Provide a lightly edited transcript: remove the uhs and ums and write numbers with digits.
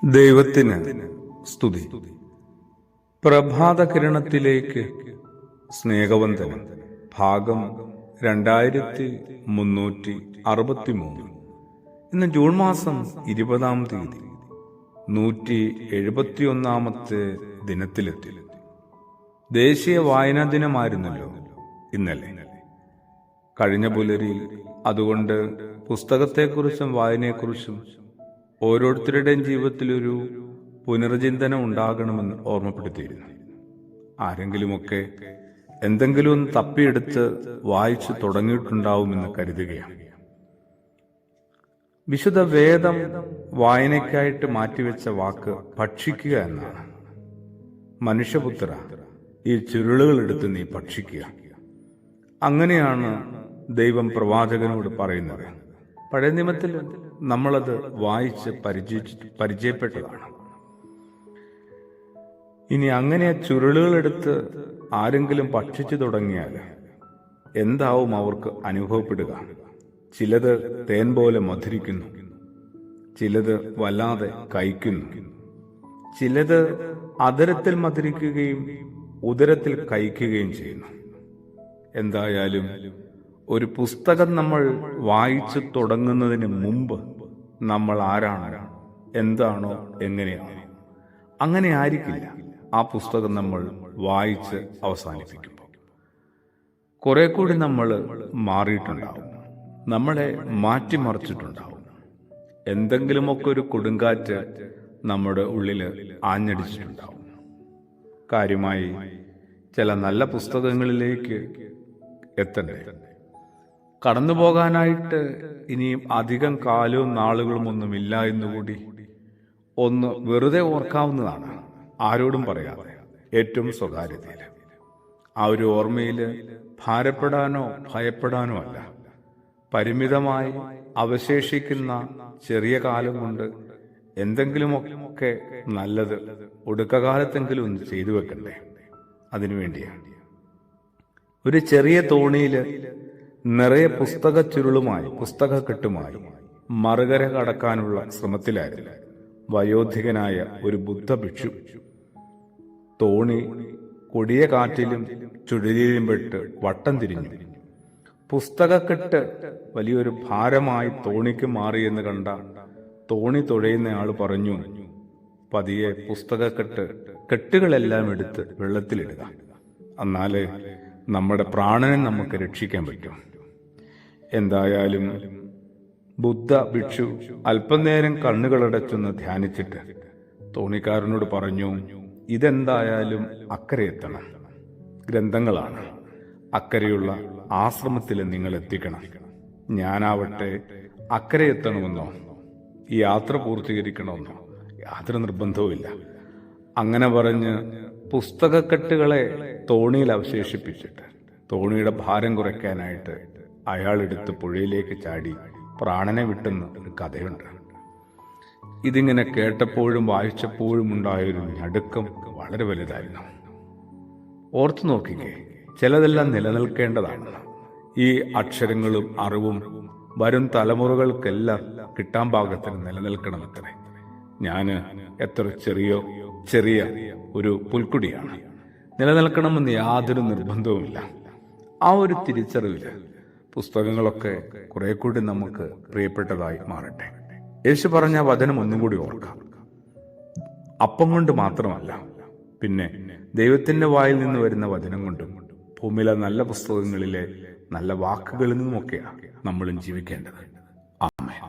ദൈവത്തിന് സ്തുതി. പ്രഭാത കിരണത്തിലേക്ക് സ്നേഹവന്ദനം. ഭാഗം 2363. ഇന്ന് ജൂൺ മാസം 20-ാം തീയതി 171-ാമത്തെ ദിനത്തിലെത്തി. ദേശീയ വായനാ ദിനമായിരുന്നല്ലോ ഇന്നലെ. കഴിഞ്ഞ പുലരിയിൽ അതുകൊണ്ട് പുസ്തകത്തെക്കുറിച്ചും വായനയെക്കുറിച്ചും ഓരോരുത്തരുടെയും ജീവിതത്തിലൊരു പുനർചിന്തനം ഉണ്ടാകണമെന്ന് ഓർമ്മപ്പെടുത്തിയിരുന്നു. ആരെങ്കിലുമൊക്കെ എന്തെങ്കിലും ഒന്ന് തപ്പിയെടുത്ത് വായിച്ചു തുടങ്ങിയിട്ടുണ്ടാവുമെന്ന് കരുതുകയാണ്. വിശുദ്ധ വേദം വായനയ്ക്കായിട്ട് മാറ്റിവെച്ച വാക്ക് ഭക്ഷിക്കുക എന്നാണ്. മനുഷ്യപുത്ര, ഈ ചുരുളുകൾ എടുത്ത് നീ ഭക്ഷിക്കുക. അങ്ങനെയാണ് ദൈവം പ്രവാചകനോട് പറയുന്നത്. പഴയ നിയമത്തിൽ നമ്മളത് വായിച്ച് പരിചയപ്പെട്ടതാണ്. ഇനി അങ്ങനെ ചുരുളുകളെടുത്ത് ആരെങ്കിലും ഭക്ഷിച്ചു തുടങ്ങിയാൽ എന്താവും അവർക്ക് അനുഭവപ്പെടുക? ചിലത് തേൻ പോലെ മധുരിക്കുന്നു, ചിലത് വല്ലാതെ കയ്ക്കുന്നു, ചിലത് അധരത്തിൽ മധുരിക്കുകയും ഉദരത്തിൽ കയ്ക്കുകയും ചെയ്യുന്നു. എന്തായാലും ഒരു പുസ്തകം നമ്മൾ വായിച്ചു തുടങ്ങുന്നതിന് മുമ്പ് നമ്മൾ ആരാണ്, എന്താണോ, എങ്ങനെയാണോ, അങ്ങനെ ആയിരിക്കില്ല ആ പുസ്തകം നമ്മൾ വായിച്ച് അവസാനിപ്പിക്കുമ്പോൾ. കുറെ കൂടി നമ്മൾ മാറിയിട്ടുണ്ടാവും, നമ്മളെ മാറ്റിമറിച്ചിട്ടുണ്ടാവും. എന്തെങ്കിലുമൊക്കെ ഒരു കൊടുങ്കാറ്റ് നമ്മുടെ ഉള്ളിൽ ആഞ്ഞടിച്ചിട്ടുണ്ടാവും. കാര്യമായി ചില നല്ല പുസ്തകങ്ങളിലേക്ക് എത്തണ്ടേ? കടന്നു പോകാനായിട്ട് ഇനിയും അധികം കാലവും നാളുകളും ഒന്നുമില്ല എന്നുകൂടി ഒന്ന് വെറുതെ ഓർക്കാവുന്നതാണ്. ആരോടും പറയാതെ, ഏറ്റവും സ്വകാര്യതയിൽ. ആ ഒരു ഓർമ്മയിൽ ഭാരപ്പെടാനോ ഭയപ്പെടാനോ അല്ല. പരിമിതമായി അവശേഷിക്കുന്ന ചെറിയ കാലം കൊണ്ട് എന്തെങ്കിലുമൊക്കെ നല്ലത് ഒടുക്കകാലത്തെങ്കിലും ഒന്ന് ചെയ്തു വെക്കണ്ടേ? അതിനുവേണ്ടിയാണ്. ഒരു ചെറിയ തോണിയിൽ നിറയെ പുസ്തക ചുരുളുമായി, പുസ്തകക്കെട്ടുമായി മറുകര കടക്കാനുള്ള ശ്രമത്തിലായിരുന്നു വയോധികനായ ഒരു ബുദ്ധഭിക്ഷു. തോണി കൊടിയ കാറ്റിലും ചുഴലിയിലും പെട്ട് വട്ടം തിരിഞ്ഞു. പുസ്തകക്കെട്ട് വലിയൊരു ഭാരമായി തോണിക്ക് മാറിയെന്ന് കണ്ട തോണി തുഴയുന്നയാൾ പറഞ്ഞു, പതിയെ കെട്ടുകളെല്ലാം എടുത്ത് വെള്ളത്തിലിടുക, എന്നാലേ നമ്മുടെ പ്രാണനെ നമുക്ക് രക്ഷിക്കാൻ പറ്റും. എന്തായാലും ബുദ്ധ ഭിക്ഷു അല്പനേരം കണ്ണുകളടച്ചൊന്ന് ധ്യാനിച്ചിട്ട് തോണിക്കാരനോട് പറഞ്ഞു, ഇതെന്തായാലും അക്കരെ എത്തണം. ഗ്രന്ഥങ്ങളാണ്. അക്കരെയുള്ള ആശ്രമത്തിൽ നിങ്ങൾ എത്തിക്കണം. ഞാനാവട്ടെ അക്കരെ എത്തണമെന്നോ ഈ യാത്ര പൂർത്തീകരിക്കണമെന്നോ യാതൊരു നിർബന്ധവുമില്ല. അങ്ങനെ പറഞ്ഞ് പുസ്തകക്കെട്ടുകളെ തോണിയിൽ അവശേഷിപ്പിച്ചിട്ട് തോണിയുടെ ഭാരം കുറയ്ക്കാനായിട്ട് അയാൾ എടുത്ത് പുഴയിലേക്ക് ചാടി പ്രാണനെ വിട്ടെന്ന് ഒരു കഥയുണ്ട്. ഇതിങ്ങനെ കേട്ടപ്പോഴും വായിച്ചപ്പോഴും ഉണ്ടായൊരു ഞടുക്കം വളരെ വലുതായിരുന്നു. ഓർത്തു നോക്കിക്കേ, ചിലതെല്ലാം നിലനിൽക്കേണ്ടതാണ്. ഈ അക്ഷരങ്ങളും അറിവും വരും തലമുറകൾക്കെല്ലാം കിട്ടാൻ പാകത്തിന് നിലനിൽക്കണമത്രേ. ഞാന് എത്ര ചെറിയ ഒരു പുൽക്കുടിയാണ്. നിലനിൽക്കണമെന്ന് യാതൊരു നിർബന്ധവുമില്ല. ആ ഒരു തിരിച്ചറിവില് പുസ്തകങ്ങളൊക്കെ കുറെ കൂടി നമുക്ക് പ്രിയപ്പെട്ടതായി മാറട്ടെ. യേശു പറഞ്ഞ വചനം ഒന്നും കൂടി ഓർക്കാം. അപ്പം കൊണ്ട് മാത്രമല്ല, പിന്നെ ദൈവത്തിന്റെ വായിൽ നിന്ന് വരുന്ന വചനം കൊണ്ടും ഭൂമിയിലെ നല്ല പുസ്തകങ്ങളിലെ നല്ല വാക്കുകളിൽ നിന്നുമൊക്കെയാണ് നമ്മളും ജീവിക്കേണ്ടത്. ആമേൻ.